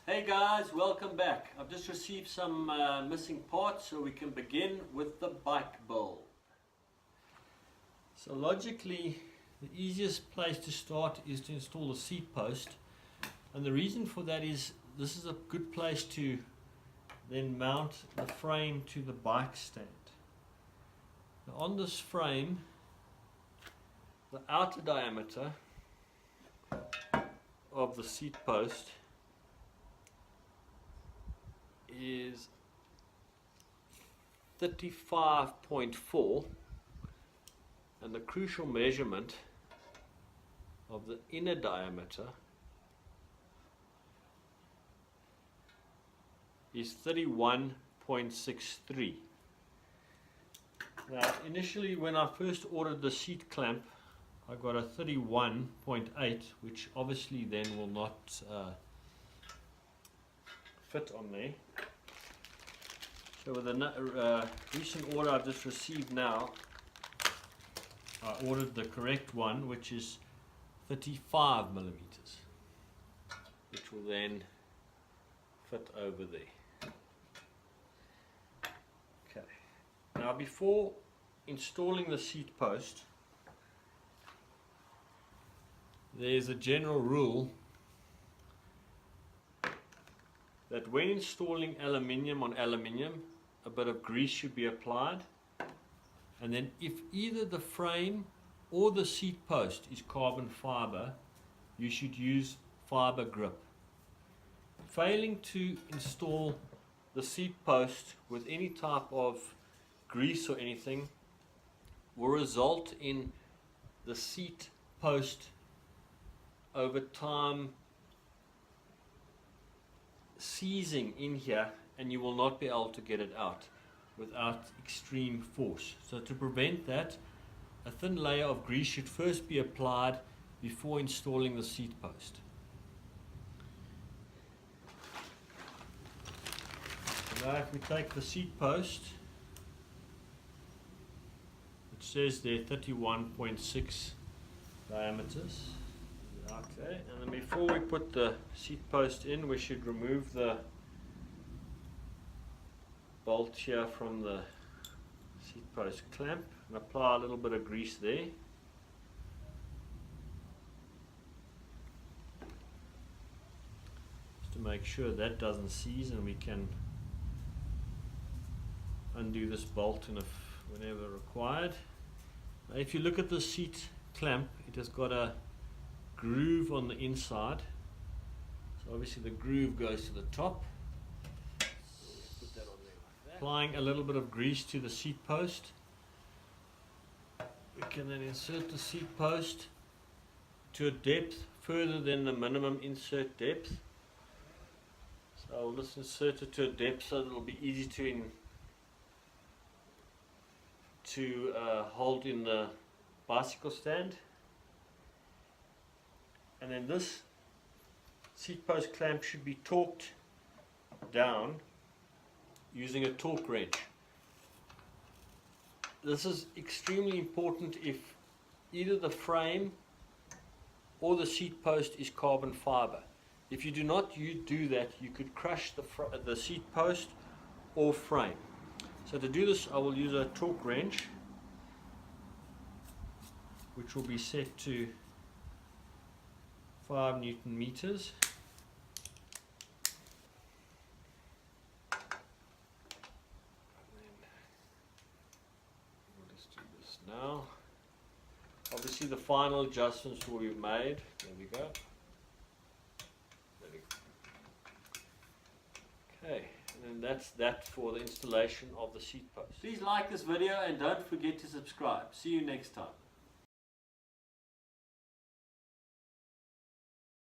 Hey guys, welcome back. I've just received some missing parts so we can begin with the bike build. So logically, the easiest place to start is to install the seat post, and the reason for that is this is a good place to then mount the frame to the bike stand. Now on this frame, the outer diameter of the seat post is 35.4, and the crucial measurement of the inner diameter is 31.63. Now initially when I first ordered the seat clamp, I got a 31.8, which obviously then will not fit on there. So with a recent order I've just received now, I ordered the correct one, which is 35 millimeters, which will then fit over there. Okay. Now before installing the seat post, there's a general rule that when installing aluminium on aluminium, a bit of grease should be applied, and then if either the frame or the seat post is carbon fiber, you should use fiber grip. Failing to install the seat post with any type of grease or anything will result in the seat post over time seizing in here, and you will not be able to get it out without extreme force. So to prevent that, a thin layer of grease should first be applied before installing the seat post. Now if we take the seat post, it says there 31.6 diameters. Okay, and then before we put the seat post in, we should remove the bolt here from the seat post clamp and apply a little bit of grease there. Just to make sure that doesn't seize, and we can undo this bolt whenever required. Now if you look at the seat clamp, it has got a groove on the inside, so obviously the groove goes to the top. Put that on there like that. Applying a little bit of grease to the seat post, we can then insert the seat post to a depth further than the minimum insert depth. So I'll just insert it to a depth so that it will be easy to hold in the bicycle stand. And then this seat post clamp should be torqued down using a torque wrench. This is extremely important if either the frame or the seat post is carbon fiber. If you do not do that, you could crush the seat post or frame. So to do this, I will use a torque wrench, which will be set to 5 Newton meters. We'll just do this now. Obviously the final adjustments will be made. There we go. Okay, and then that's that for the installation of the seat post. Please like this video and don't forget to subscribe. See you next time.